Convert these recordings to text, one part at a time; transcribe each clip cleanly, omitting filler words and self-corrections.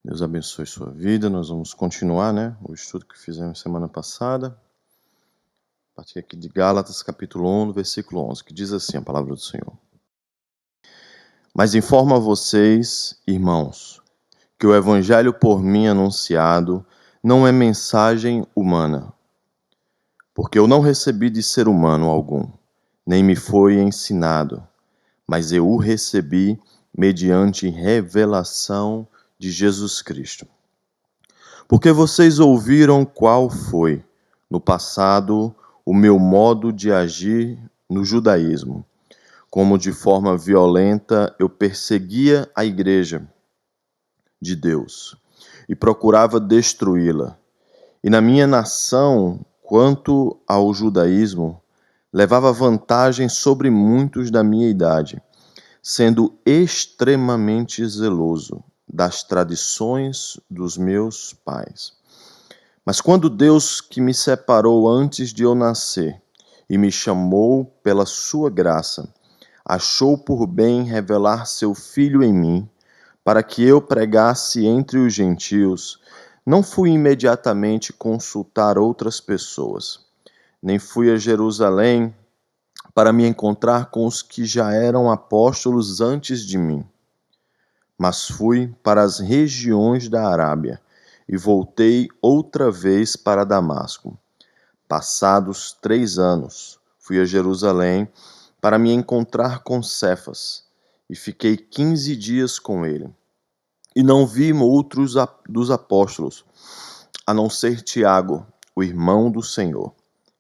Deus abençoe sua vida. Nós vamos continuar, o estudo que fizemos semana passada. A partir aqui de Gálatas, capítulo 1, versículo 11, que diz assim a palavra do Senhor. Mas informo a vocês, irmãos, que o evangelho por mim anunciado não é mensagem humana, porque eu não recebi de ser humano algum, nem me foi ensinado, mas eu o recebi mediante revelação de Jesus Cristo. Porque vocês ouviram qual foi, no passado, o meu modo de agir no judaísmo, como de forma violenta eu perseguia a igreja de Deus e procurava destruí-la. E na minha nação, quanto ao judaísmo, levava vantagem sobre muitos da minha idade, sendo extremamente zeloso das tradições dos meus pais. Mas quando Deus, que me separou antes de eu nascer e me chamou pela sua graça, achou por bem revelar seu Filho em mim, para que eu pregasse entre os gentios, não fui imediatamente consultar outras pessoas, nem fui a Jerusalém para me encontrar com os que já eram apóstolos antes de mim, mas fui para as regiões da Arábia e voltei outra vez para Damasco. Passados 3 anos, fui a Jerusalém para me encontrar com Cefas e fiquei 15 dias com ele. E não vi outros dos apóstolos, a não ser Tiago, o irmão do Senhor.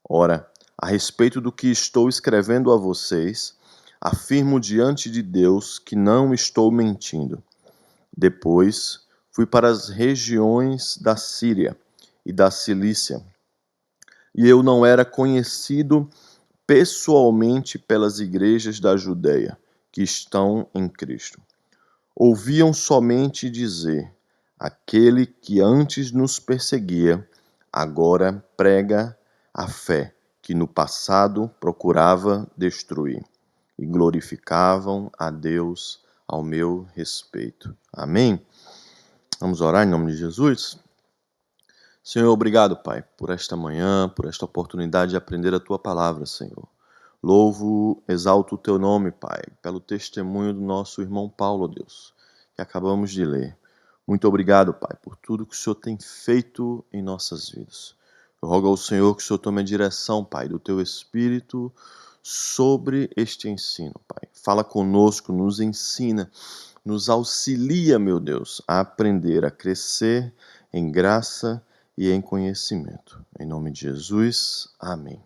Ora, a respeito do que estou escrevendo a vocês, afirmo diante de Deus que não estou mentindo. Depois, fui para as regiões da Síria e da Cilícia, e eu não era conhecido pessoalmente pelas igrejas da Judeia, que estão em Cristo. Ouviam somente dizer: aquele que antes nos perseguia, agora prega a fé, que no passado procurava destruir, e glorificavam a Deus ao meu respeito. Amém? Vamos orar em nome de Jesus? Senhor, obrigado, Pai, por esta manhã, por esta oportunidade de aprender a Tua palavra, Senhor. Louvo, exalto o Teu nome, Pai, pelo testemunho do nosso irmão Paulo, Deus, que acabamos de ler. Muito obrigado, Pai, por tudo que o Senhor tem feito em nossas vidas. Eu rogo ao Senhor que o Senhor tome a direção, Pai, do Teu Espírito sobre este ensino, Pai. Fala conosco, nos ensina, nos auxilia, meu Deus, a aprender, a crescer em graça e em conhecimento. Em nome de Jesus, amém.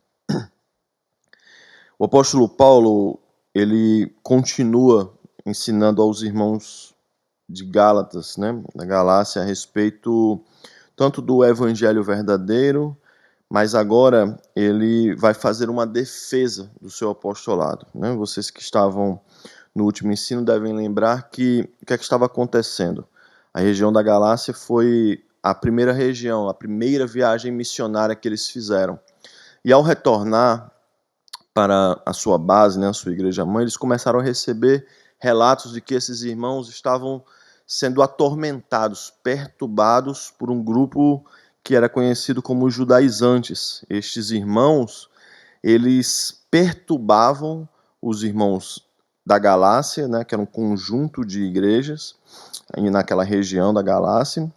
O apóstolo Paulo, ele continua ensinando aos irmãos de Gálatas, da Galácia, a respeito tanto do evangelho verdadeiro, mas agora ele vai fazer uma defesa do seu apostolado. Vocês que estavam no último ensino devem lembrar que o que estava acontecendo. A região da Galácia foi a primeira região, a primeira viagem missionária que eles fizeram. E ao retornar para a sua base, a sua igreja-mãe, eles começaram a receber relatos de que esses irmãos estavam sendo atormentados, perturbados por um grupo que era conhecido como judaizantes. Estes irmãos, eles perturbavam os irmãos da Galácia, que era um conjunto de igrejas naquela região da Galácia,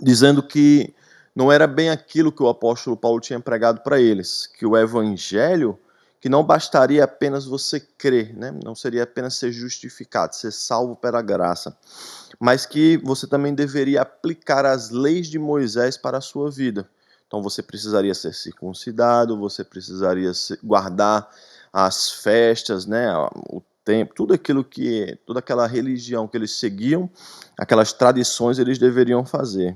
dizendo que não era bem aquilo que o apóstolo Paulo tinha pregado para eles, que o evangelho, que não bastaria apenas você crer, não seria apenas ser justificado, ser salvo pela graça, mas que você também deveria aplicar as leis de Moisés para a sua vida. Então você precisaria ser circuncidado, você precisaria guardar as festas, o tempo, toda aquela religião que eles seguiam, aquelas tradições eles deveriam fazer.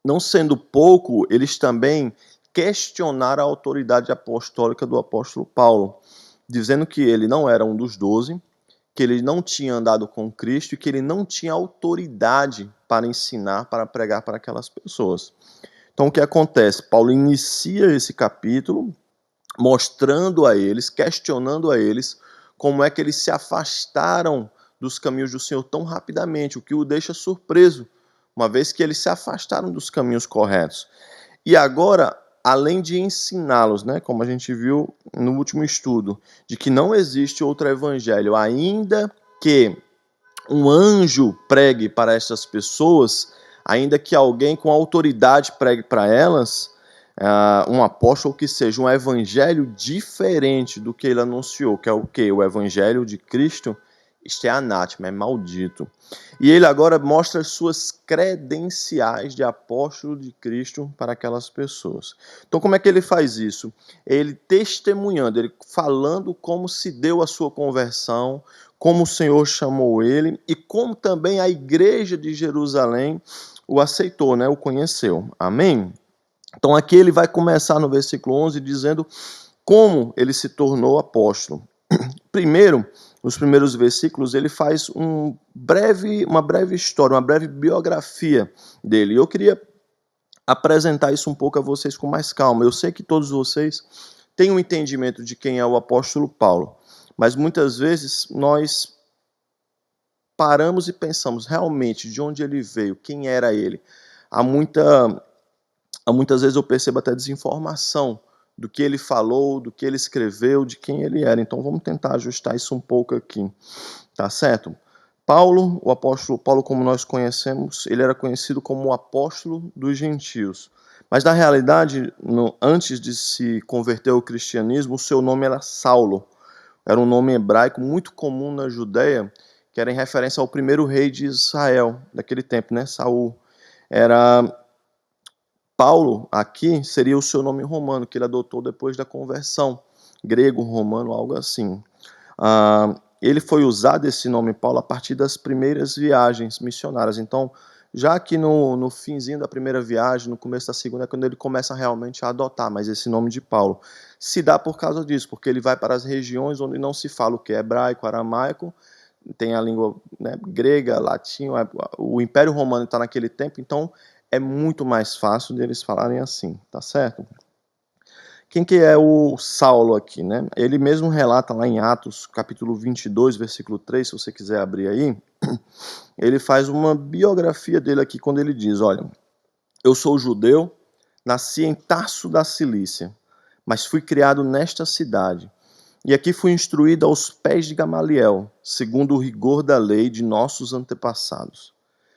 Não sendo pouco, eles também questionaram a autoridade apostólica do apóstolo Paulo, dizendo que ele não era um dos 12, que ele não tinha andado com Cristo e que ele não tinha autoridade para ensinar, para pregar para aquelas pessoas. Então o que acontece? Paulo inicia esse capítulo mostrando a eles, questionando a eles, como é que eles se afastaram dos caminhos do Senhor tão rapidamente, o que o deixa surpreso, uma vez que eles se afastaram dos caminhos corretos. E agora, além de ensiná-los, né, como a gente viu no último estudo, de que não existe outro evangelho, ainda que um anjo pregue para essas pessoas, ainda que alguém com autoridade pregue para elas, um apóstolo que seja um evangelho diferente do que ele anunciou, que é o quê? O evangelho de Cristo, isto é anátema, é maldito. E ele agora mostra as suas credenciais de apóstolo de Cristo para aquelas pessoas. Então, como é que ele faz isso? Ele testemunhando, ele falando como se deu a sua conversão, como o Senhor chamou ele e como também a igreja de Jerusalém o aceitou, né? O conheceu. Amém? Então, aqui ele vai começar no versículo 11 dizendo como ele se tornou apóstolo. Primeiro, nos primeiros versículos, ele faz uma breve história, uma breve biografia dele. Eu queria apresentar isso um pouco a vocês com mais calma. Eu sei que todos vocês têm um entendimento de quem é o apóstolo Paulo, mas muitas vezes nós paramos e pensamos realmente de onde ele veio, quem era ele. Muitas vezes eu percebo até desinformação do que ele falou, do que ele escreveu, de quem ele era. Então vamos tentar ajustar isso um pouco aqui, tá certo? Paulo, o apóstolo Paulo, como nós conhecemos, ele era conhecido como o apóstolo dos gentios. Mas na realidade, antes de se converter ao cristianismo, o seu nome era Saulo. Era um nome hebraico muito comum na Judéia, que era em referência ao primeiro rei de Israel, daquele tempo, né? Saul. Era Paulo, aqui, seria o seu nome romano, que ele adotou depois da conversão, grego, romano, algo assim. Ele foi usado, esse nome Paulo, a partir das primeiras viagens missionárias. Então, já aqui no finzinho da primeira viagem, no começo da segunda, é quando ele começa realmente a adotar mais esse nome de Paulo. Se dá por causa disso, porque ele vai para as regiões onde não se fala o que é hebraico, aramaico, tem a língua, né, grega, latim, o Império Romano está naquele tempo, então é muito mais fácil deles falarem assim, tá certo? Quem que é o Saulo aqui, né? Ele mesmo relata lá em Atos, capítulo 22, versículo 3, se você quiser abrir aí, ele faz uma biografia dele aqui quando ele diz, olha, eu sou judeu, nasci em Tarso da Cilícia, mas fui criado nesta cidade. E aqui fui instruído aos pés de Gamaliel, segundo o rigor da lei de nossos antepassados,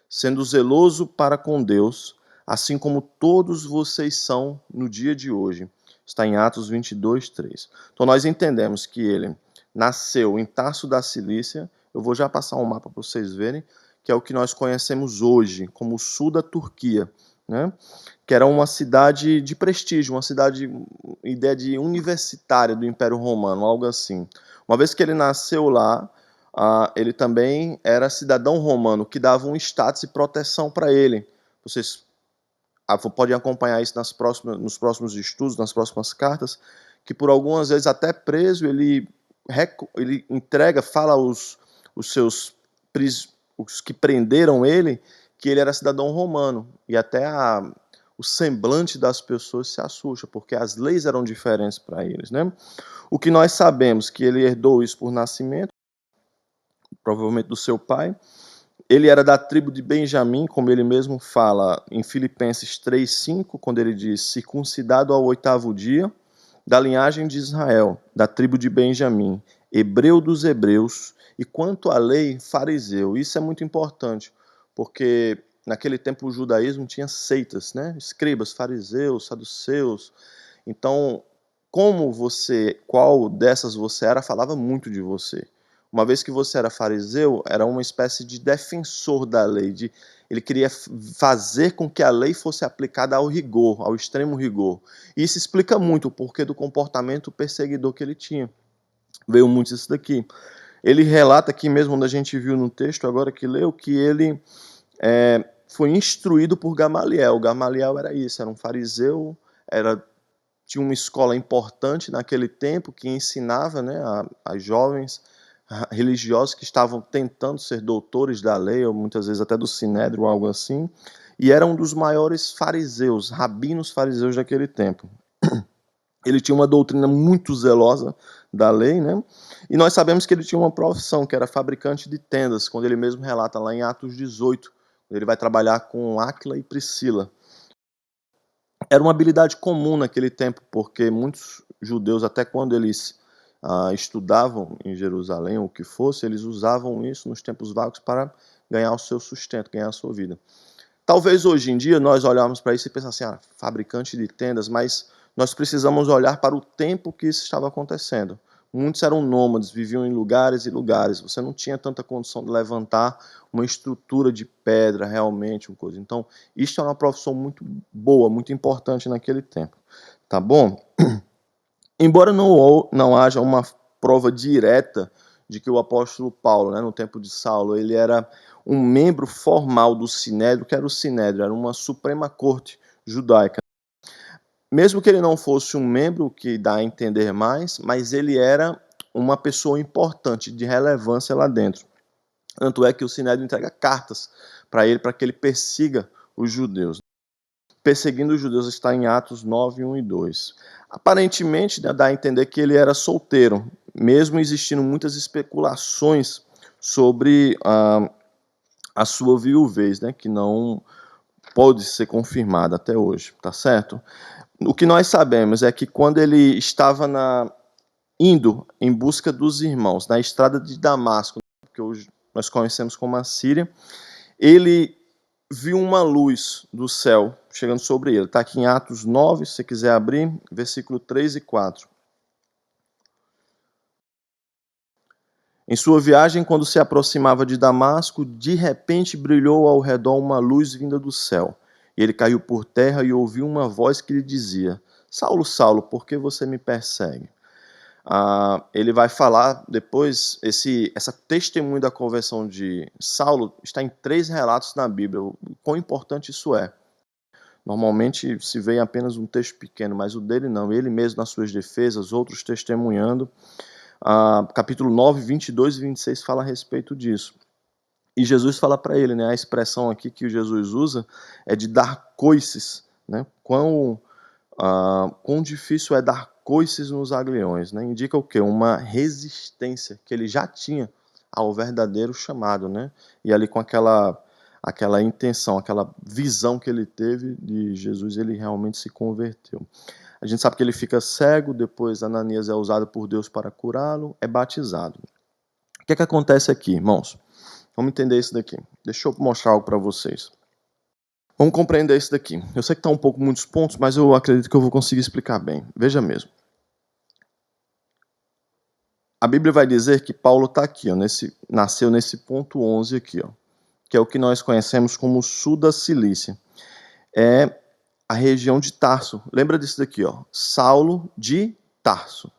sendo zeloso para com Deus, assim como todos vocês são no dia de hoje. Está em Atos 22, 3. Então nós entendemos que ele nasceu em Tarso da Cilícia. Eu vou já passar um mapa para vocês verem, que é o que nós conhecemos hoje como o sul da Turquia, né? Que era uma cidade de prestígio, uma cidade, ideia de universitária do Império Romano, algo assim. Uma vez que ele nasceu lá, ele também era cidadão romano, que dava um status e proteção para ele. Vocês podem acompanhar isso nos próximos estudos, nas próximas cartas, que por algumas vezes até preso, ele entrega, fala aos seus os que prenderam ele, que ele era cidadão romano, e até o semblante das pessoas se assusta, porque as leis eram diferentes para eles, né? O que nós sabemos que ele herdou isso por nascimento, provavelmente do seu pai. Ele era da tribo de Benjamim, como ele mesmo fala em Filipenses 3:5, quando ele diz, circuncidado ao 8º dia, da linhagem de Israel, da tribo de Benjamim, hebreu dos hebreus, e quanto à lei, fariseu. Isso é muito importante, porque naquele tempo o judaísmo tinha seitas, né? Escribas, fariseus, saduceus. Então, qual dessas você era, falava muito de você. Uma vez que você era fariseu, era uma espécie de defensor da lei, ele queria fazer com que a lei fosse aplicada ao rigor, ao extremo rigor. E isso explica muito o porquê do comportamento perseguidor que ele tinha. Veio muito isso daqui. Ele relata aqui mesmo, onde a gente viu no texto, agora que leu, que ele foi instruído por Gamaliel. Gamaliel era isso, era um fariseu, tinha uma escola importante naquele tempo que ensinava, né, a jovens religiosos que estavam tentando ser doutores da lei, ou muitas vezes até do sinédrio, ou algo assim, e era um dos maiores fariseus, rabinos fariseus daquele tempo. Ele tinha uma doutrina muito zelosa da lei, né? E nós sabemos que ele tinha uma profissão, que era fabricante de tendas, quando ele mesmo relata lá em Atos 18, Ele vai trabalhar com Áquila e Priscila. Era uma habilidade comum naquele tempo, porque muitos judeus, até quando eles estudavam em Jerusalém, ou o que fosse, eles usavam isso nos tempos vagos para ganhar o seu sustento, ganhar a sua vida. Talvez hoje em dia nós olharmos para isso e pensar assim, fabricante de tendas, mas nós precisamos olhar para o tempo que isso estava acontecendo. Muitos eram nômades, viviam em lugares e lugares. Você não tinha tanta condição de levantar uma estrutura de pedra realmente, uma coisa. Então, isto é uma profissão muito boa, muito importante naquele tempo. Tá bom? Embora não haja uma prova direta de que o apóstolo Paulo, no tempo de Saulo, ele era um membro formal do Sinédrio, que era o Sinédrio, era uma Suprema Corte judaica. Mesmo que ele não fosse um membro, que dá a entender mais, mas ele era uma pessoa importante, de relevância lá dentro. Tanto é que o Sinédrio entrega cartas para ele, para que ele persiga os judeus. Perseguindo os judeus está em Atos 9, 1 e 2. Aparentemente, dá a entender que ele era solteiro, mesmo existindo muitas especulações sobre a sua viuvez, que não pode ser confirmada até hoje, tá certo? O que nós sabemos é que quando ele estava indo em busca dos irmãos, na estrada de Damasco, que hoje nós conhecemos como a Síria, ele viu uma luz do céu chegando sobre ele. Está aqui em Atos 9, se você quiser abrir, versículo 3 e 4. Em sua viagem, quando se aproximava de Damasco, de repente brilhou ao redor uma luz vinda do céu. E ele caiu por terra e ouviu uma voz que lhe dizia: Saulo, Saulo, por que você me persegue? Ele vai falar depois, essa testemunho da conversão de Saulo está em 3 relatos na Bíblia. O quão importante isso é. Normalmente se vê apenas um texto pequeno, mas o dele não. Ele mesmo nas suas defesas, outros testemunhando. Capítulo 9, 22 e 26 fala a respeito disso. E Jesus fala para ele, a expressão aqui que Jesus usa é de dar coices, quão difícil é dar coices nos aguilhões, indica o quê? Uma resistência que ele já tinha ao verdadeiro chamado, e ali com aquela intenção, aquela visão que ele teve de Jesus, ele realmente se converteu. A gente sabe que ele fica cego, depois Ananias é usado por Deus para curá-lo, é batizado. O que acontece aqui, irmãos? Vamos entender isso daqui. Deixa eu mostrar algo para vocês. Vamos compreender isso daqui. Eu sei que está um pouco muitos pontos, mas eu acredito que eu vou conseguir explicar bem. Veja mesmo. A Bíblia vai dizer que Paulo está aqui, nasceu nesse ponto 11 aqui, que é o que nós conhecemos como o sul da Cilícia. É a região de Tarso. Lembra disso daqui, Saulo de Tarso.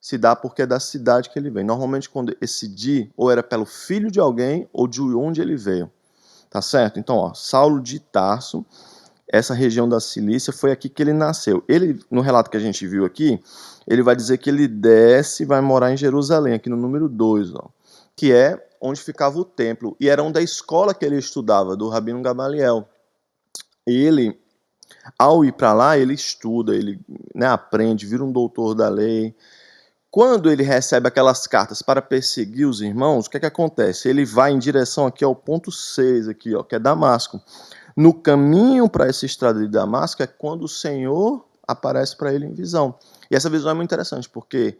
Se dá porque é da cidade que ele vem. Normalmente, quando esse de, ou era pelo filho de alguém, ou de onde ele veio. Tá certo? Então, Saulo de Tarso, essa região da Cilícia, foi aqui que ele nasceu. Ele, no relato que a gente viu aqui, ele vai dizer que ele desce e vai morar em Jerusalém, aqui no número 2, que é onde ficava o templo. E era onde a escola que ele estudava, do Rabino Gamaliel. Ele, ao ir para lá, ele estuda, ele aprende, vira um doutor da lei. Quando ele recebe aquelas cartas para perseguir os irmãos, o que acontece? Ele vai em direção aqui ao ponto 6, aqui, que é Damasco. No caminho para essa estrada de Damasco é quando o Senhor aparece para ele em visão. E essa visão é muito interessante, porque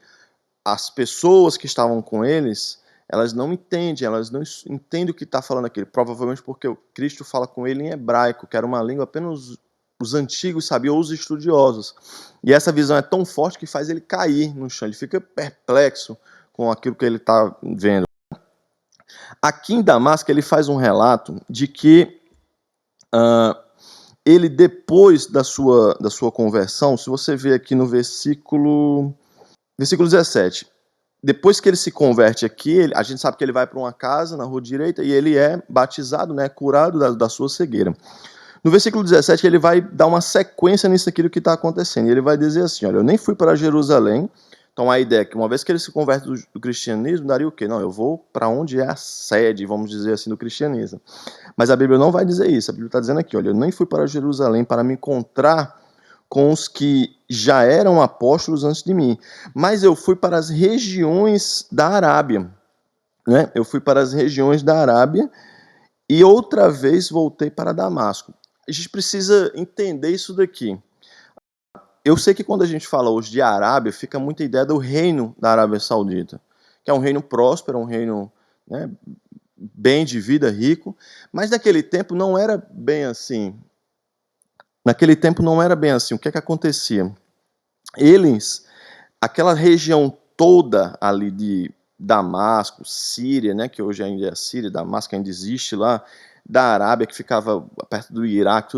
as pessoas que estavam com eles, elas não entendem o que está falando aqui. Provavelmente porque o Cristo fala com ele em hebraico, que era uma língua apenas os antigos sabiam, ou os estudiosos. E essa visão é tão forte que faz ele cair no chão. Ele fica perplexo com aquilo que ele está vendo. Aqui em Damasco, ele faz um relato de que ele, depois da sua conversão, se você ver aqui no versículo 17, depois que ele se converte aqui, a gente sabe que ele vai para uma casa na rua direita e ele é batizado, curado da sua cegueira. No versículo 17, ele vai dar uma sequência nisso aqui do que está acontecendo. E ele vai dizer assim, olha, eu nem fui para Jerusalém. Então a ideia é que uma vez que ele se converte do cristianismo, daria o quê? Não, eu vou para onde é a sede, vamos dizer assim, do cristianismo. Mas a Bíblia não vai dizer isso. A Bíblia está dizendo aqui, olha, eu nem fui para Jerusalém para me encontrar com os que já eram apóstolos antes de mim. Mas eu fui para as regiões da Arábia. Eu fui para as regiões da Arábia e outra vez voltei para Damasco. A gente precisa entender isso daqui. Eu sei que quando a gente fala hoje de Arábia, fica muita ideia do reino da Arábia Saudita, que é um reino próspero, um reino, né, bem de vida, rico, mas naquele tempo não era bem assim. Naquele tempo não era bem assim. O que é que acontecia? Eles, aquela região toda ali de Damasco, Síria, né, que hoje ainda é a Síria, Damasco ainda existe lá, da Arábia, que ficava perto do Iraque,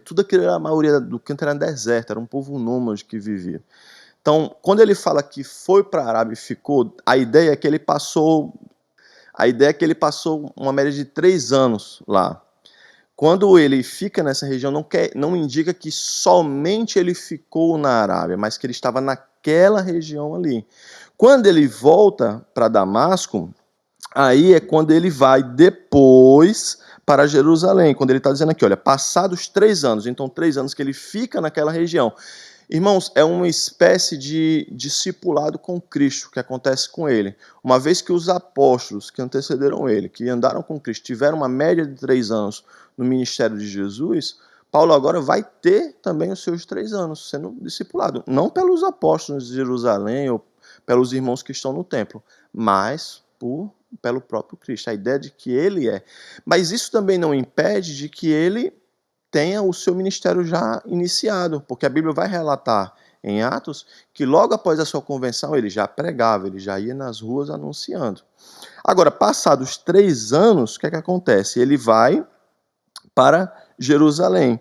tudo aquilo era a maioria do canto era deserto, era um povo nômade que vivia. Então, quando ele fala que foi para a Arábia e ficou, a ideia é que ele passou uma média de 3 anos lá. Quando ele fica nessa região, não indica que somente ele ficou na Arábia, mas que ele estava naquela região ali. Quando ele volta para Damasco, aí é quando ele vai depois para Jerusalém, quando ele está dizendo aqui, olha, passados 3 anos, então 3 anos que ele fica naquela região. Irmãos, é uma espécie de discipulado com Cristo que acontece com ele. Uma vez que os apóstolos que antecederam ele, que andaram com Cristo, tiveram uma média de 3 anos no ministério de Jesus, Paulo agora vai ter também os seus 3 anos sendo discipulado. Não pelos apóstolos de Jerusalém ou pelos irmãos que estão no templo, mas pelo próprio Cristo. A ideia de que ele é. Mas isso também não impede de que ele tenha o seu ministério já iniciado, porque a Bíblia vai relatar em Atos que logo após a sua convenção ele já pregava, ele já ia nas ruas anunciando. Agora, passados 3 anos, o que é que acontece? Ele vai para Jerusalém.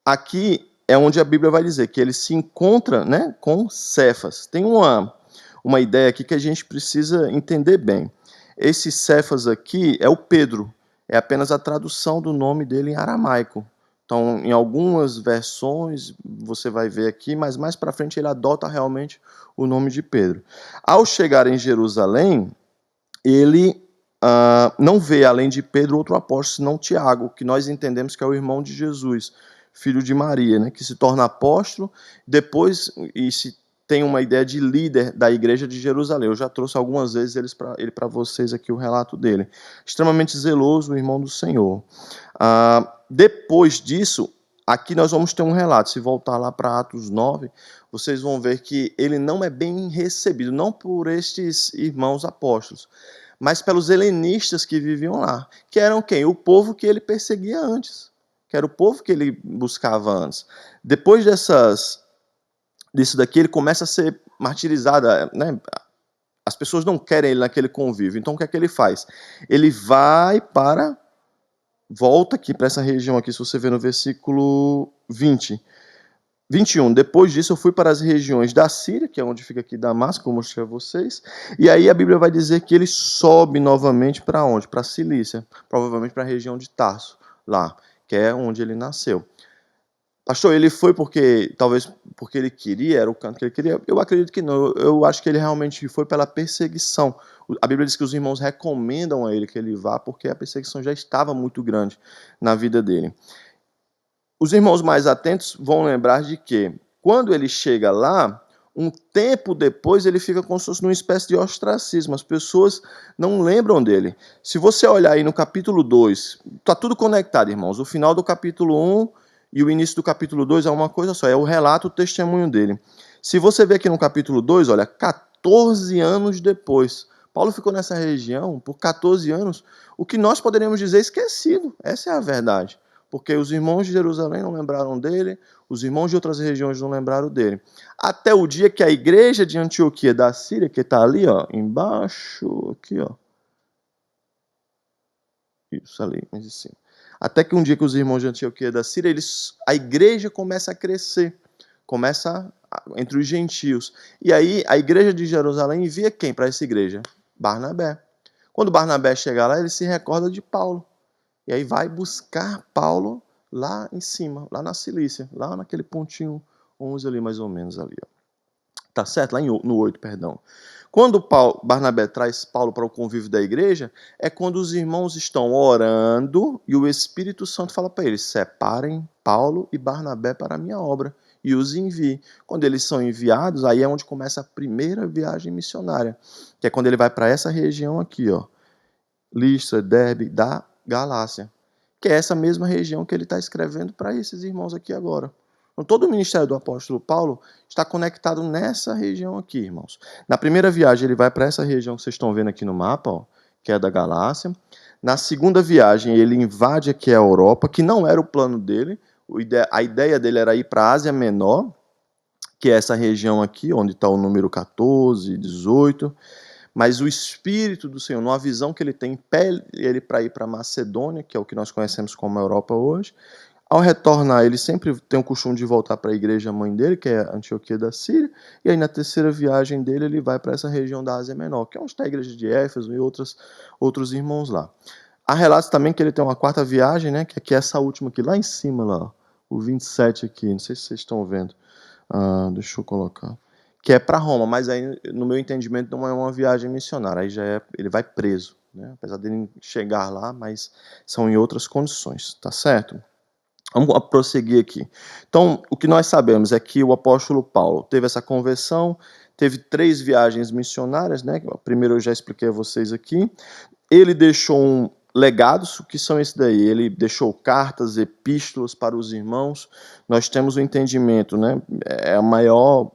Aqui é onde a Bíblia vai dizer que ele se encontra, né, com Cefas. Tem uma ideia aqui que a gente precisa entender bem. Esse Cefas aqui é o Pedro, é apenas a tradução do nome dele em aramaico. Então, em algumas versões, você vai ver aqui, mas mais para frente ele adota realmente o nome de Pedro. Ao chegar em Jerusalém, ele não vê, além de Pedro, outro apóstolo, senão Tiago, que nós entendemos que é o irmão de Jesus, filho de Maria, né, que se torna apóstolo, depois, e se tem uma ideia de líder da igreja de Jerusalém. Eu já trouxe algumas vezes ele para vocês aqui o relato dele. Extremamente zeloso, o irmão do Senhor. Depois disso, aqui nós vamos ter um relato. Se voltar lá para Atos 9, vocês vão ver que ele não é bem recebido, não por estes irmãos apóstolos, mas pelos helenistas que viviam lá, que eram quem? O povo que ele perseguia antes, que era o povo que ele buscava antes. Depois disso daqui, ele começa a ser martirizado, né? As pessoas não querem ele naquele convívio. Então, o que é que ele faz? Ele volta aqui para essa região aqui, se você ver no versículo 21. Depois disso, eu fui para as regiões da Síria, que é onde fica aqui Damasco, como eu mostrei a vocês. E aí a Bíblia vai dizer que ele sobe novamente para onde? Para a Cilícia, provavelmente para a região de Tarso, lá, que é onde ele nasceu. Pastor, ele foi talvez porque ele queria, era o canto que ele queria? Eu acredito que não. Eu acho que ele realmente foi pela perseguição. A Bíblia diz que os irmãos recomendam a ele que ele vá, porque a perseguição já estava muito grande na vida dele. Os irmãos mais atentos vão lembrar de que, quando ele chega lá, um tempo depois ele fica como se fosse numa espécie de ostracismo. As pessoas não lembram dele. Se você olhar aí no capítulo 2, está tudo conectado, irmãos. O final do capítulo 1 e o início do capítulo 2 é uma coisa só, é o relato, o testemunho dele. Se você ver aqui no capítulo 2, olha, 14 anos depois, Paulo ficou nessa região por 14 anos, o que nós poderíamos dizer esquecido. Essa é a verdade. Porque os irmãos de Jerusalém não lembraram dele, os irmãos de outras regiões não lembraram dele. Até o dia que a igreja de Antioquia da Síria, que está ali, ó, embaixo, aqui, ó. Isso ali, mas assim. Até que um dia que os irmãos de Antioquia da Síria, a igreja começa a crescer, entre os gentios. E aí a igreja de Jerusalém envia quem para essa igreja? Barnabé. Quando Barnabé chega lá, ele se recorda de Paulo. E aí vai buscar Paulo lá em cima, lá na Cilícia, lá naquele pontinho 11 ali, mais ou menos ali. Ó. Tá certo? Lá no 8, perdão. Quando Barnabé traz Paulo para o convívio da igreja, é quando os irmãos estão orando e o Espírito Santo fala para eles, separem Paulo e Barnabé para a minha obra e os envie. Quando eles são enviados, aí é onde começa a primeira viagem missionária, que é quando ele vai para essa região aqui, ó, Listra, Derbe, da Galácia, que é essa mesma região que ele está escrevendo para esses irmãos aqui agora. Então, todo o ministério do apóstolo Paulo está conectado nessa região aqui, irmãos. Na primeira viagem, ele vai para essa região que vocês estão vendo aqui no mapa, ó, que é da Galácia. Na segunda viagem, ele invade aqui a Europa, que não era o plano dele. A ideia dele era ir para a Ásia Menor, que é essa região aqui, onde está o número 14, 18. Mas o Espírito do Senhor, numa visão que ele tem, impele ele para ir para Macedônia, que é o que nós conhecemos como a Europa hoje. Ao retornar, ele sempre tem o costume de voltar para a igreja mãe dele, que é Antioquia da Síria, e aí na terceira viagem dele, ele vai para essa região da Ásia Menor, que é onde está a igreja de Éfeso e outros irmãos lá. Há relatos também que ele tem uma quarta viagem, né, que é essa última aqui, lá em cima, lá, o 27 aqui, não sei se vocês estão vendo. Deixa eu colocar. Que é para Roma, mas aí, no meu entendimento, não é uma viagem missionária, aí já ele vai preso, né, apesar dele chegar lá, mas são em outras condições, tá certo? Vamos prosseguir aqui. Então, o que nós sabemos é que o apóstolo Paulo teve essa conversão, teve 3 viagens missionárias, né? A primeira eu já expliquei a vocês aqui. Ele deixou legados, o que são esses daí? Ele deixou cartas, epístolas para os irmãos. Nós temos o entendimento, né? É o maior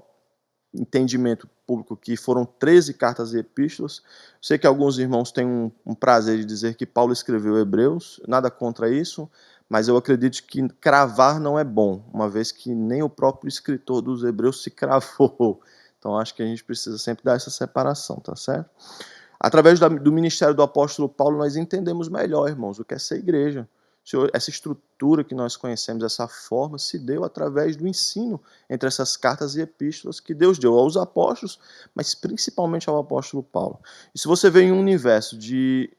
entendimento público que foram 13 cartas e epístolas. Sei que alguns irmãos têm um prazer de dizer que Paulo escreveu Hebreus, nada contra isso, mas eu acredito que cravar não é bom, uma vez que nem o próprio escritor dos Hebreus se cravou. Então acho que a gente precisa sempre dar essa separação, tá certo? Através do ministério do apóstolo Paulo, nós entendemos melhor, irmãos, o que é ser igreja. Essa estrutura que nós conhecemos, essa forma, se deu através do ensino entre essas cartas e epístolas que Deus deu aos apóstolos, mas principalmente ao apóstolo Paulo. E se você vê em um universo de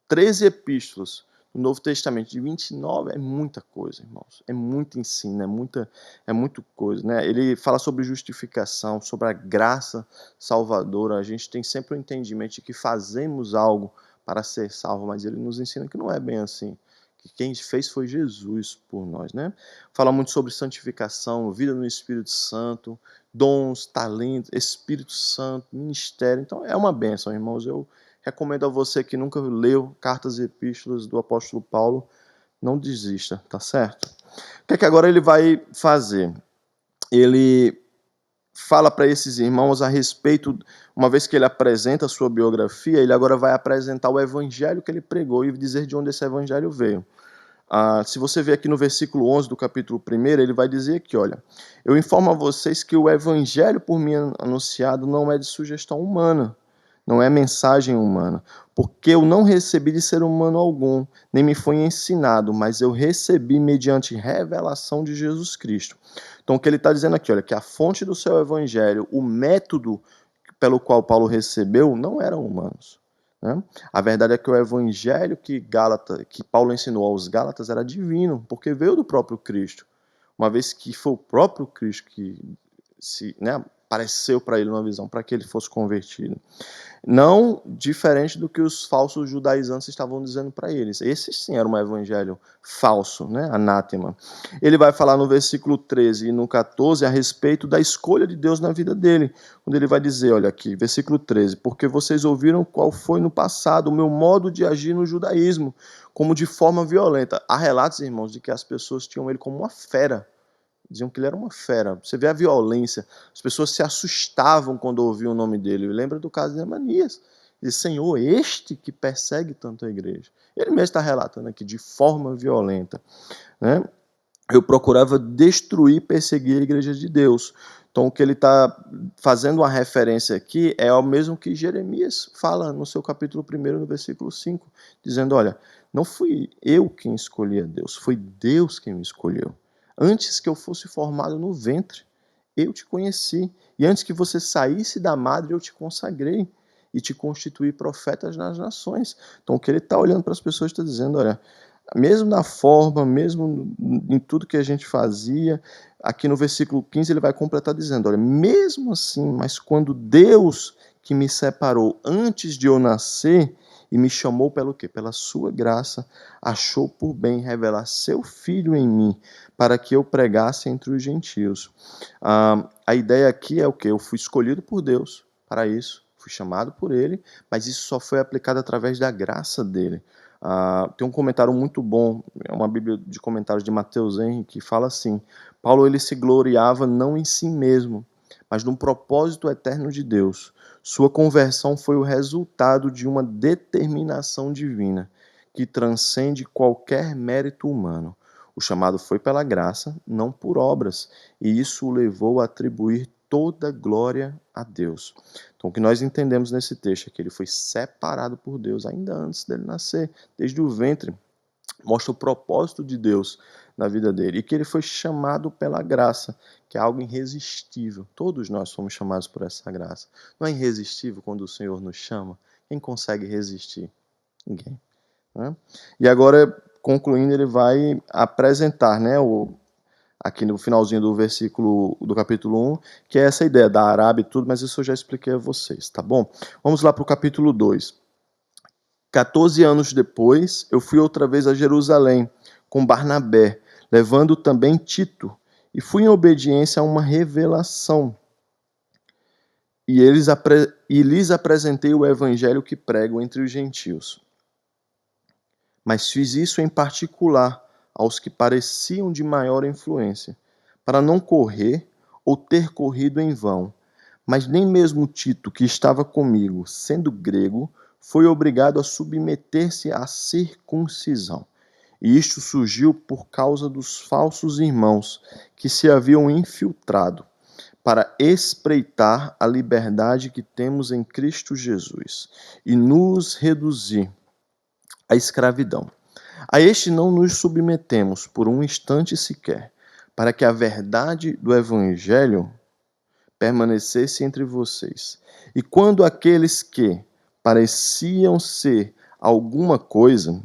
13 epístolas no Novo Testamento, de 29, é muita coisa, irmãos. É muito ensino, é muita coisa, né? Ele fala sobre justificação, sobre a graça salvadora. A gente tem sempre o entendimento de que fazemos algo para ser salvo, mas ele nos ensina que não é bem assim. Que quem fez foi Jesus por nós, né? Fala muito sobre santificação, vida no Espírito Santo, dons, talentos, Espírito Santo, ministério. Então é uma bênção, irmãos. Eu recomendo a você que nunca leu cartas e epístolas do apóstolo Paulo, não desista, tá certo? O que é que agora ele vai fazer? Ele fala para esses irmãos a respeito, uma vez que ele apresenta a sua biografia, ele agora vai apresentar o evangelho que ele pregou e dizer de onde esse evangelho veio. Se você ver aqui no versículo 11 do capítulo 1, ele vai dizer aqui, olha, eu informo a vocês que o evangelho por mim anunciado não é de sugestão humana, não é mensagem humana, porque eu não recebi de ser humano algum, nem me foi ensinado, mas eu recebi mediante revelação de Jesus Cristo. Então o que ele está dizendo aqui, olha, que a fonte do seu evangelho, o método pelo qual Paulo recebeu, não eram humanos, né? A verdade é que o evangelho que Paulo ensinou aos Gálatas era divino, porque veio do próprio Cristo. Uma vez que foi o próprio Cristo que apareceu para ele numa visão, para que ele fosse convertido. Não diferente do que os falsos judaizantes estavam dizendo para eles. Esse sim era um evangelho falso, né? Anátema. Ele vai falar no versículo 13 e no 14 a respeito da escolha de Deus na vida dele. Quando ele vai dizer, olha aqui, versículo 13, porque vocês ouviram qual foi no passado o meu modo de agir no judaísmo, como de forma violenta. Há relatos, irmãos, de que as pessoas tinham ele como uma fera. Diziam que ele era uma fera. Você vê a violência. As pessoas se assustavam quando ouviam o nome dele. Lembra do caso de Ananias. Diz, Senhor, este que persegue tanto a igreja. Ele mesmo está relatando aqui, de forma violenta, né? Eu procurava destruir e perseguir a igreja de Deus. Então, o que ele está fazendo uma referência aqui é o mesmo que Jeremias fala no seu capítulo 1, no versículo 5, dizendo, olha, não fui eu quem escolhi a Deus, foi Deus quem me escolheu. Antes que eu fosse formado no ventre, eu te conheci. E antes que você saísse da madre, eu te consagrei e te constituí profetas nas nações. Então, o que ele está olhando para as pessoas está dizendo, olha, mesmo na forma, mesmo em tudo que a gente fazia, aqui no versículo 15 ele vai completar dizendo, olha, mesmo assim, mas quando Deus que me separou antes de eu nascer e me chamou pelo quê? Pela sua graça, achou por bem revelar seu Filho em mim, para que eu pregasse entre os gentios. A ideia aqui é o quê? Eu fui escolhido por Deus para isso, fui chamado por Ele, mas isso só foi aplicado através da graça dele. Tem um comentário muito bom, é uma bíblia de comentários de Mateus Henrique, que fala assim: Paulo ele se gloriava não em si mesmo, mas num propósito eterno de Deus. Sua conversão foi o resultado de uma determinação divina que transcende qualquer mérito humano. O chamado foi pela graça, não por obras, e isso o levou a atribuir toda glória a Deus. Então, o que nós entendemos nesse texto é que ele foi separado por Deus ainda antes dele nascer, desde o ventre. Mostra o propósito de Deus na vida dele e que ele foi chamado pela graça, que é algo irresistível. Todos nós somos chamados por essa graça. Não é irresistível quando o Senhor nos chama? Quem consegue resistir? Ninguém. Né? E agora, concluindo, ele vai apresentar, né, aqui no finalzinho do versículo do capítulo 1, que é essa ideia da Arábia e tudo, mas isso eu já expliquei a vocês, tá bom? Vamos lá para o capítulo 2. 14 anos depois, eu fui outra vez a Jerusalém com Barnabé, levando também Tito, e fui em obediência a uma revelação. E lhes apresentei o evangelho que prego entre os gentios. Mas fiz isso em particular aos que pareciam de maior influência, para não correr ou ter corrido em vão. Mas nem mesmo Tito, que estava comigo, sendo grego, foi obrigado a submeter-se à circuncisão. E isto surgiu por causa dos falsos irmãos que se haviam infiltrado para espreitar a liberdade que temos em Cristo Jesus e nos reduzir à escravidão. A este não nos submetemos por um instante sequer, para que a verdade do Evangelho permanecesse entre vocês. E quando aqueles que pareciam ser alguma coisa,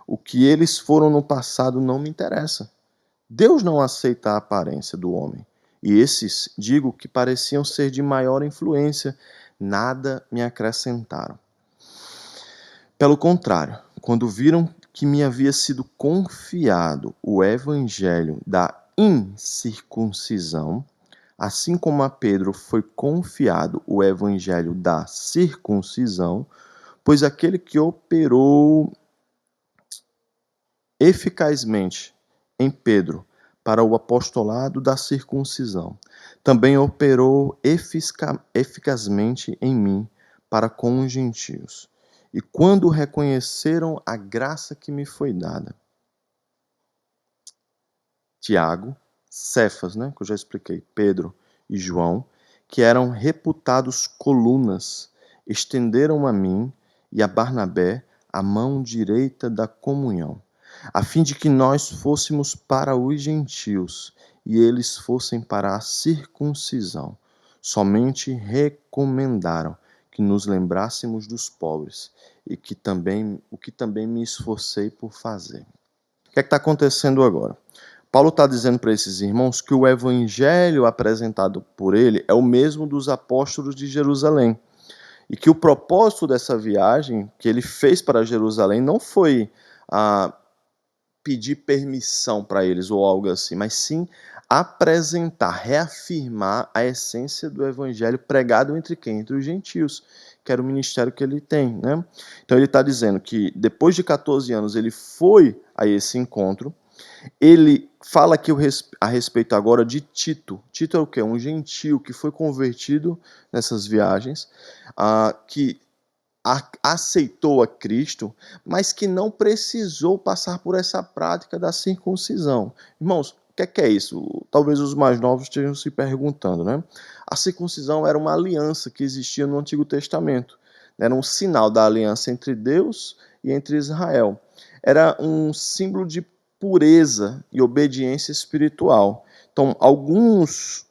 o que eles foram no passado não me interessa. Deus não aceita a aparência do homem. E esses, digo, que pareciam ser de maior influência, nada me acrescentaram. Pelo contrário, quando viram que me havia sido confiado o evangelho da incircuncisão, assim como a Pedro foi confiado o evangelho da circuncisão, pois aquele que operou eficazmente em Pedro para o apostolado da circuncisão, também operou eficazmente em mim para com os gentios. E quando reconheceram a graça que me foi dada, Tiago, Cefas, né, que eu já expliquei, Pedro e João, que eram reputados colunas, estenderam a mim e a Barnabé a mão direita da comunhão, a fim de que nós fôssemos para os gentios e eles fossem para a circuncisão. Somente recomendaram que nos lembrássemos dos pobres e o que também me esforcei por fazer. O que é que está acontecendo agora? Paulo está dizendo para esses irmãos que o evangelho apresentado por ele é o mesmo dos apóstolos de Jerusalém. E que o propósito dessa viagem que ele fez para Jerusalém não foi pedir permissão para eles ou algo assim, mas sim apresentar, reafirmar a essência do evangelho pregado entre quem? Entre os gentios, que era o ministério que ele tem, né? Então ele está dizendo que depois de 14 anos ele foi a esse encontro. Ele fala aqui a respeito agora de Tito. Tito é o quê? Um gentio que foi convertido nessas viagens, que aceitou a Cristo, mas que não precisou passar por essa prática da circuncisão. Irmãos, o que é isso? Talvez os mais novos estejam se perguntando, né? A circuncisão era uma aliança que existia no Antigo Testamento. Era um sinal da aliança entre Deus e entre Israel. Era um símbolo de pureza e obediência espiritual. Então, alguns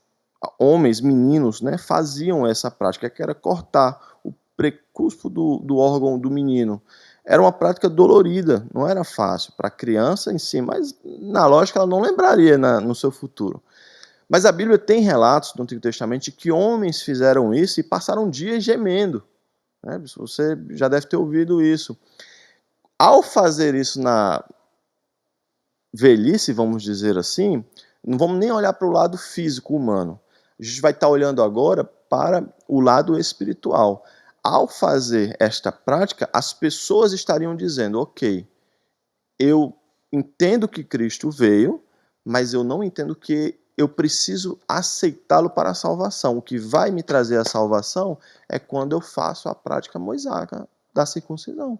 homens, meninos, né, faziam essa prática, que era cortar o precúspito do órgão do menino. Era uma prática dolorida, não era fácil para a criança em si, mas na lógica ela não lembraria no seu futuro. Mas a Bíblia tem relatos do Antigo Testamento de que homens fizeram isso e passaram dias gemendo. Né? Você já deve ter ouvido isso. Ao fazer isso na velhice, vamos dizer assim, não vamos nem olhar para o lado físico humano. A gente vai estar olhando agora para o lado espiritual. ao fazer esta prática, as pessoas estariam dizendo, ok, eu entendo que Cristo veio, mas eu não entendo que eu preciso aceitá-lo para a salvação. O que vai me trazer a salvação é quando eu faço a prática mosaica da circuncisão.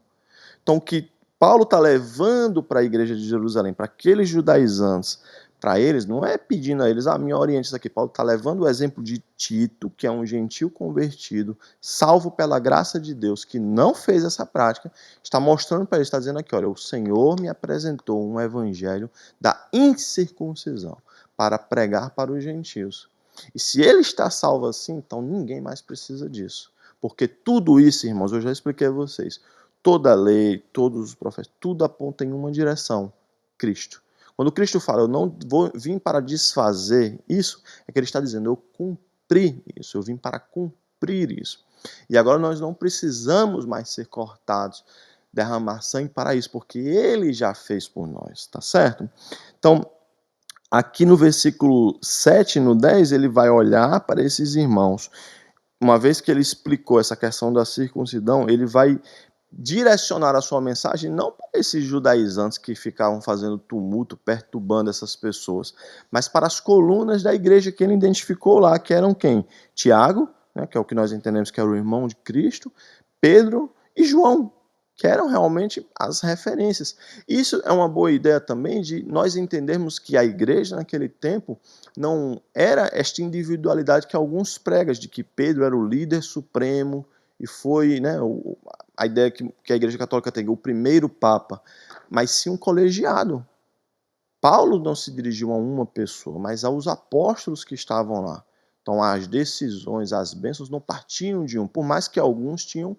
Então, o que Paulo está levando para a igreja de Jerusalém, para aqueles judaizantes, para eles, não é pedindo a eles, me oriente isso aqui. Paulo está levando o exemplo de Tito, que é um gentil convertido, salvo pela graça de Deus, que não fez essa prática, está mostrando para eles, está dizendo aqui, olha, o Senhor me apresentou um evangelho da incircuncisão, para pregar para os gentios. E se ele está salvo assim, então ninguém mais precisa disso. Porque tudo isso, irmãos, eu já expliquei a vocês, toda a lei, todos os profetas, tudo aponta em uma direção, Cristo. Quando Cristo fala, eu não vim para desfazer isso, é que ele está dizendo, eu cumpri isso, eu vim para cumprir isso. E agora nós não precisamos mais ser cortados, derramar sangue para isso, porque ele já fez por nós, tá certo? Então, aqui no versículo 7 e no 10, ele vai olhar para esses irmãos. Uma vez que ele explicou essa questão da circuncisão, ele vai direcionar a sua mensagem não para esses judaizantes que ficavam fazendo tumulto, perturbando essas pessoas, mas para as colunas da igreja que ele identificou lá, que eram quem? Tiago, né, que é o que nós entendemos que era o irmão de Cristo, Pedro e João, que eram realmente as referências. Isso é uma boa ideia também de nós entendermos que a igreja naquele tempo não era esta individualidade que alguns pregam, de que Pedro era o líder supremo, e foi, né, a ideia que a Igreja Católica tem, o primeiro Papa, mas sim um colegiado. Paulo não se dirigiu a uma pessoa, mas aos apóstolos que estavam lá. Então as decisões, as bênçãos não partiam de um, por mais que alguns tinham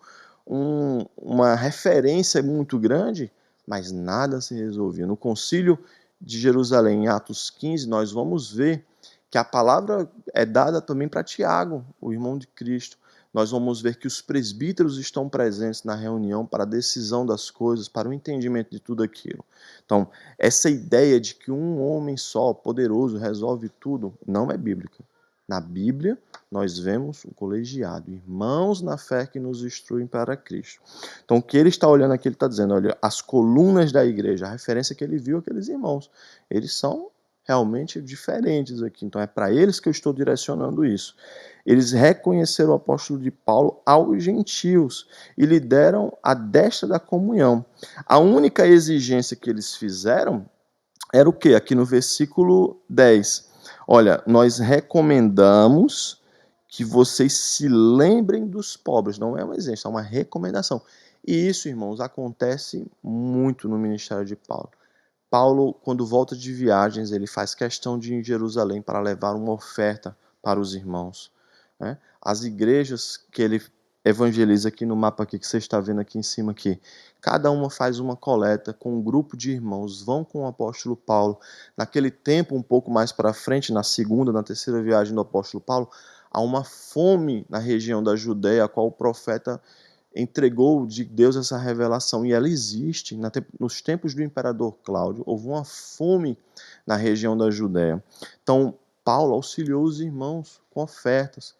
uma referência muito grande, mas nada se resolvia. No Concílio de Jerusalém, em Atos 15, nós vamos ver que a palavra é dada também para Tiago, o irmão de Cristo. Nós vamos ver que os presbíteros estão presentes na reunião para a decisão das coisas, para o entendimento de tudo aquilo. Então, essa ideia de que um homem só, poderoso, resolve tudo, não é bíblica. Na Bíblia, nós vemos o colegiado, irmãos na fé que nos instruem para Cristo. Então, o que ele está olhando aqui, ele está dizendo, olha, as colunas da igreja, a referência que ele viu, aqueles irmãos, eles são realmente diferentes aqui. Então, é para eles que eu estou direcionando isso. Eles reconheceram o apóstolo de Paulo aos gentios e lhe deram a destra da comunhão. A única exigência que eles fizeram era o quê? Aqui no versículo 10. Olha, nós recomendamos que vocês se lembrem dos pobres. Não é uma exigência, é uma recomendação. E isso, irmãos, acontece muito no ministério de Paulo. Paulo, quando volta de viagens, ele faz questão de ir em Jerusalém para levar uma oferta para os irmãos. Né? As igrejas que ele evangeliza aqui no mapa aqui, que você está vendo aqui em cima aqui, cada uma faz uma coleta com um grupo de irmãos, vão com o apóstolo Paulo. Naquele tempo, um pouco mais para frente, na segunda, na terceira viagem do apóstolo Paulo, há uma fome na região da Judéia, a qual o profeta entregou de Deus essa revelação, e ela existe. Nos tempos do imperador Cláudio, houve uma fome na região da Judéia. Então, Paulo auxiliou os irmãos com ofertas,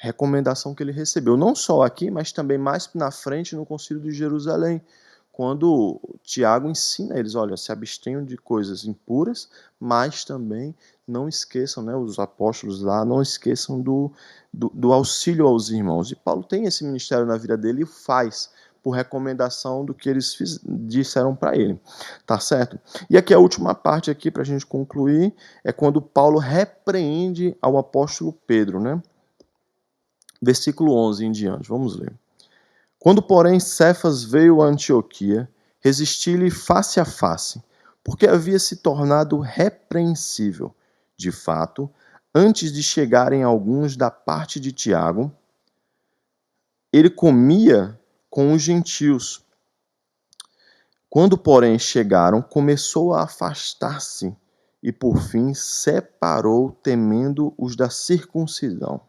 recomendação que ele recebeu, não só aqui, mas também mais na frente no Concílio de Jerusalém, quando Tiago ensina eles, olha, se abstenham de coisas impuras, mas também não esqueçam, né, os apóstolos lá, não esqueçam do auxílio aos irmãos. E Paulo tem esse ministério na vida dele e faz por recomendação do que eles disseram para ele, tá certo? E aqui a última parte aqui para a gente concluir é quando Paulo repreende ao apóstolo Pedro, né? Versículo 11 em diante, vamos ler. Quando, porém, Cefas veio a Antioquia, resisti-lhe face a face, porque havia se tornado repreensível. De fato, antes de chegarem alguns da parte de Tiago, ele comia com os gentios. Quando, porém, chegaram, começou a afastar-se e, por fim, separou, temendo os da circuncisão.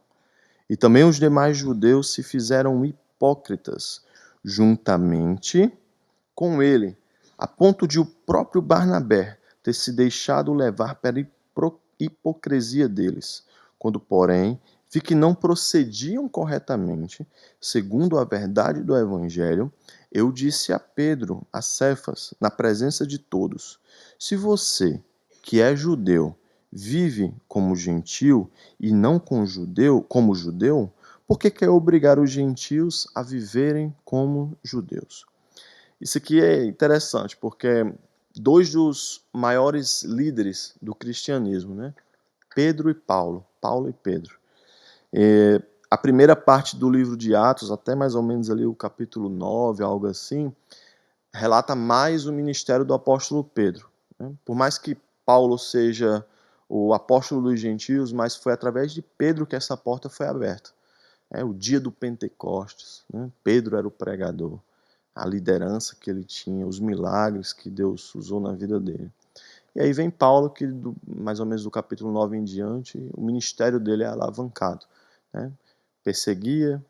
E também os demais judeus se fizeram hipócritas, juntamente com ele, a ponto de o próprio Barnabé ter se deixado levar pela hipocrisia deles. Quando, porém, vi que não procediam corretamente, segundo a verdade do Evangelho, eu disse a Pedro, a Cefas, na presença de todos: se você, que é judeu, vive como gentil e não como judeu, por que quer obrigar os gentios a viverem como judeus? Isso aqui é interessante, porque dois dos maiores líderes do cristianismo, né? Pedro e Paulo, Paulo e Pedro. A primeira parte do livro de Atos, até mais ou menos ali o capítulo 9, algo assim, relata mais o ministério do apóstolo Pedro. Né? Por mais que Paulo seja o apóstolo dos gentios, mas foi através de Pedro que essa porta foi aberta. O dia do Pentecostes, né? Pedro era o pregador, a liderança que ele tinha, os milagres que Deus usou na vida dele. E aí vem Paulo, que mais ou menos do capítulo 9 em diante, o ministério dele é alavancado. Né? Perseguia,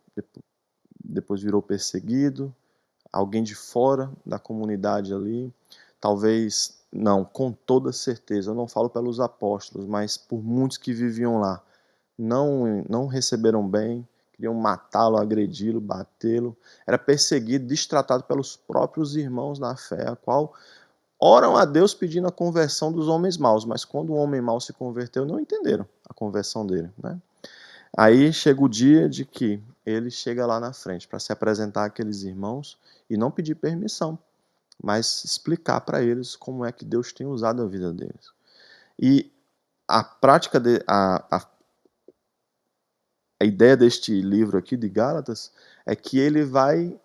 depois virou perseguido, alguém de fora da comunidade ali, talvez, não, com toda certeza, eu não falo pelos apóstolos, mas por muitos que viviam lá, não receberam bem, queriam matá-lo, agredi-lo, batê-lo, era perseguido, destratado pelos próprios irmãos na fé, a qual oram a Deus pedindo a conversão dos homens maus, mas quando o homem mau se converteu, não entenderam a conversão dele, né? Aí chega o dia de que ele chega lá na frente para se apresentar àqueles irmãos e não pedir permissão, mas explicar para eles como é que Deus tem usado a vida deles. E a prática, a ideia deste livro aqui de Gálatas é que ele vai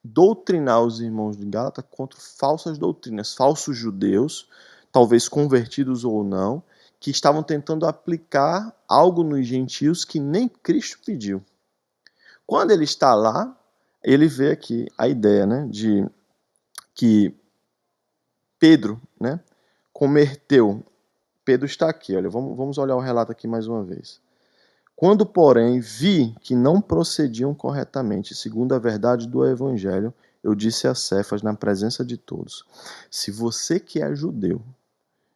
doutrinar os irmãos de Gálatas contra falsas doutrinas, falsos judeus, talvez convertidos ou não, que estavam tentando aplicar algo nos gentios que nem Cristo pediu. Quando ele está lá, ele vê aqui a ideia, né, de que Pedro, né, converteu. Pedro está aqui, olha, vamos olhar o relato aqui mais uma vez. Quando, porém, vi que não procediam corretamente, segundo a verdade do Evangelho, eu disse a Cefas na presença de todos: se você que é judeu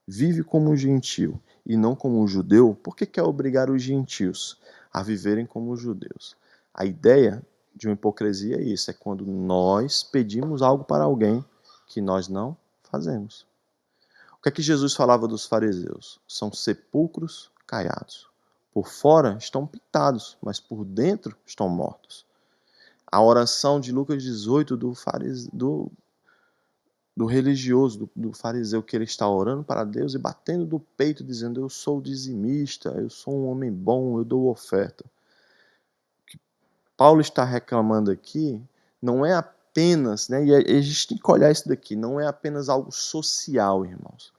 vive como um gentio e não como um judeu, por que quer obrigar os gentios a viverem como os judeus? A ideia de uma hipocrisia é isso, é quando nós pedimos algo para alguém que nós não fazemos. O que é que Jesus falava dos fariseus? São sepulcros caiados. Por fora estão pintados, mas por dentro estão mortos. A oração de Lucas 18 do religioso, do fariseu, que ele está orando para Deus e batendo do peito, dizendo: eu sou dizimista, eu sou um homem bom, eu dou oferta. O que Paulo está reclamando aqui não é apenas, né, e a gente tem que olhar isso daqui, não é apenas algo social, irmãos.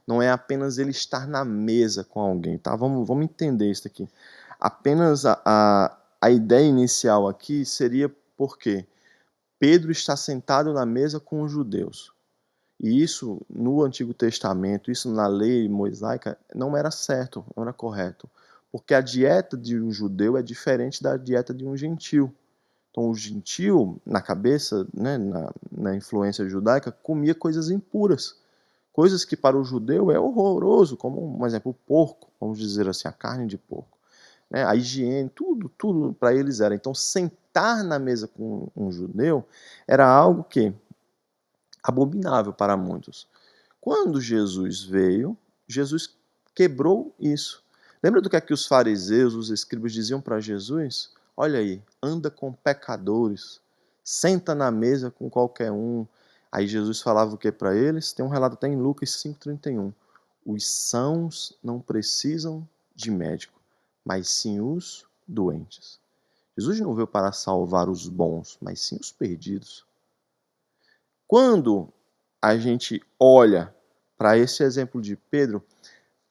Não é apenas ele estar na mesa com alguém, tá? Vamos entender isso aqui. Apenas a ideia inicial aqui seria porque Pedro está sentado na mesa com os judeus. E isso, no Antigo Testamento, isso na lei mosaica, não era certo, não era correto. Porque a dieta de um judeu é diferente da dieta de um gentil. Então, o gentil, na cabeça, né, na influência judaica, comia coisas impuras. Coisas que para o judeu é horroroso, como, por exemplo, o porco, vamos dizer assim, a carne de porco. Né? A higiene, tudo para eles era. Então, sentar na mesa com um judeu era algo que abominável para muitos. Quando Jesus veio, Jesus quebrou isso. Lembra do que é que os fariseus, os escribas diziam para Jesus? Olha aí, anda com pecadores, senta na mesa com qualquer um. Aí Jesus falava o que para eles? Tem um relato até em Lucas 5,31. Os sãos não precisam de médico, mas sim os doentes. Jesus não veio para salvar os bons, mas sim os perdidos. Quando a gente olha para esse exemplo de Pedro,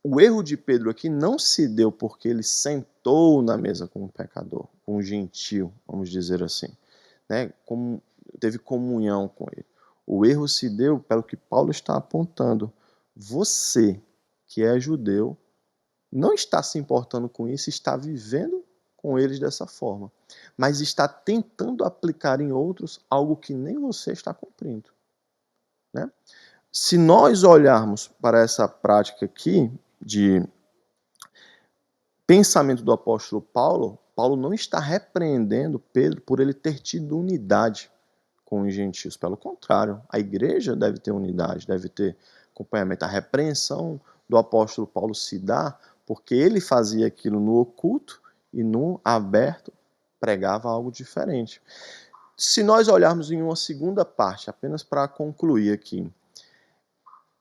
o erro de Pedro aqui não se deu porque ele sentou na mesa com um pecador, com um gentil, vamos dizer assim, né? Teve comunhão com ele. O erro se deu pelo que Paulo está apontando. Você, que é judeu, não está se importando com isso, está vivendo com eles dessa forma, mas está tentando aplicar em outros algo que nem você está cumprindo. Né? Se nós olharmos para essa prática aqui de pensamento do apóstolo Paulo, Paulo não está repreendendo Pedro por ele ter tido unidade com os gentios. Pelo contrário, a igreja deve ter unidade, deve ter acompanhamento. A repreensão do apóstolo Paulo se dá porque ele fazia aquilo no oculto e no aberto pregava algo diferente. Se nós olharmos em uma segunda parte, apenas para concluir aqui,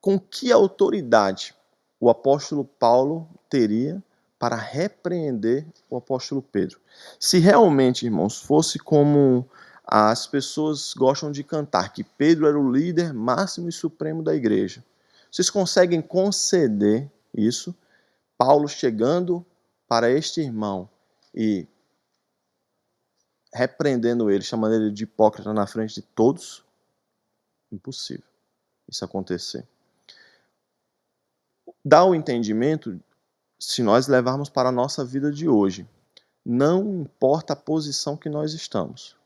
com que autoridade o apóstolo Paulo teria para repreender o apóstolo Pedro? Se realmente, irmãos, fosse como as pessoas gostam de cantar, que Pedro era o líder máximo e supremo da igreja, vocês conseguem conceder isso? Paulo chegando para este irmão e repreendendo ele, chamando ele de hipócrita na frente de todos? Impossível isso acontecer. Dá o entendimento, se nós levarmos para a nossa vida de hoje, não importa a posição que nós estamos,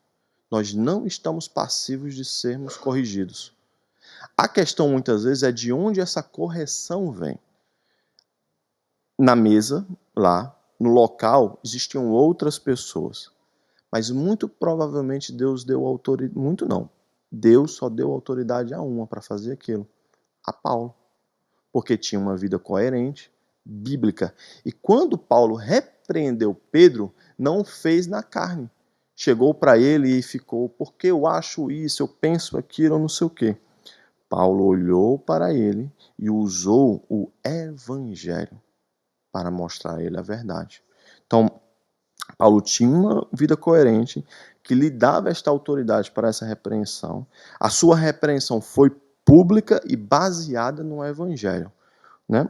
nós não estamos passivos de sermos corrigidos. A questão muitas vezes é de onde essa correção vem. Na mesa, lá, no local, existiam outras pessoas, mas muito provavelmente Deus deu autoridade, muito não, Deus só deu autoridade a uma para fazer aquilo, a Paulo, porque tinha uma vida coerente, bíblica. E quando Paulo repreendeu Pedro, não fez na carne. Chegou para ele e ficou, porque eu acho isso, eu penso aquilo, não sei o quê. Paulo olhou para ele e usou o evangelho para mostrar a ele a verdade. Então, Paulo tinha uma vida coerente que lhe dava esta autoridade para essa repreensão. A sua repreensão foi pública e baseada no evangelho, né?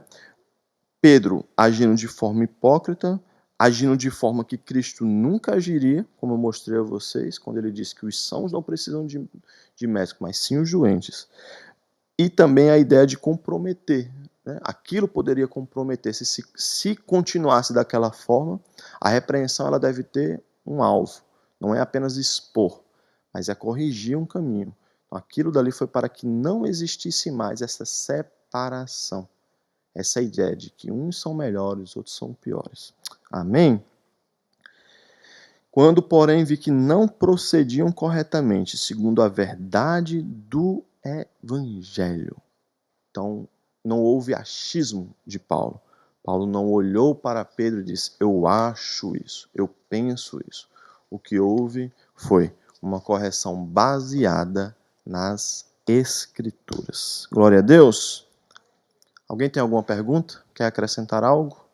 Pedro agindo de forma hipócrita, agindo de forma que Cristo nunca agiria, como eu mostrei a vocês, quando ele disse que os sãos não precisam de médico, mas sim os doentes. E também a ideia de comprometer, né? Aquilo poderia comprometer. Se continuasse daquela forma, a repreensão ela deve ter um alvo. Não é apenas expor, mas é corrigir um caminho. Então, aquilo dali foi para que não existisse mais essa separação. Essa ideia de que uns são melhores, outros são piores. Amém? Quando, porém, vi que não procediam corretamente, segundo a verdade do Evangelho. Então, não houve achismo de Paulo. Paulo não olhou para Pedro e disse, eu acho isso, eu penso isso. O que houve foi uma correção baseada nas Escrituras. Glória a Deus. Alguém tem alguma pergunta? Quer acrescentar algo?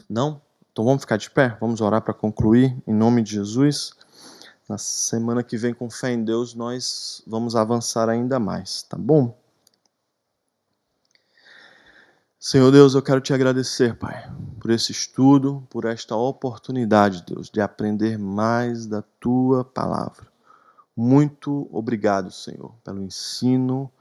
Não? Então vamos ficar de pé? Vamos orar para concluir, em nome de Jesus. Na semana que vem, com fé em Deus, nós vamos avançar ainda mais, tá bom? Senhor Deus, eu quero te agradecer, Pai, por esse estudo, por esta oportunidade, Deus, de aprender mais da Tua Palavra. Muito obrigado, Senhor, pelo ensino,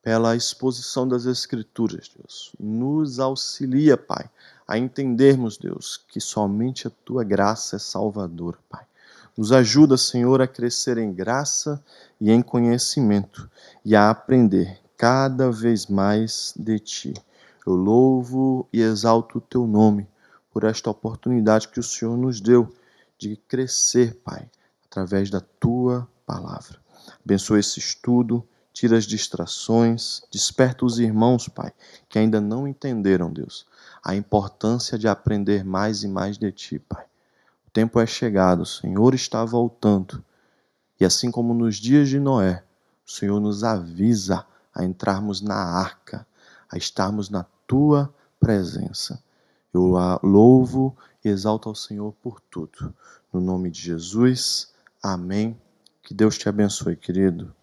pela exposição das Escrituras, Deus. Nos auxilia, Pai, a entendermos, Deus, que somente a Tua graça é salvadora, Pai. Nos ajuda, Senhor, a crescer em graça e em conhecimento e a aprender cada vez mais de Ti. Eu louvo e exalto o Teu nome por esta oportunidade que o Senhor nos deu de crescer, Pai, através da Tua Palavra. Abençoa esse estudo, tira as distrações, desperta os irmãos, Pai, que ainda não entenderam, Deus, a importância de aprender mais e mais de Ti, Pai. O tempo é chegado, o Senhor está voltando. E assim como nos dias de Noé, o Senhor nos avisa a entrarmos na arca, a estarmos na Tua presença. Eu louvo e exalto ao Senhor por tudo. No nome de Jesus, amém. Que Deus te abençoe, querido.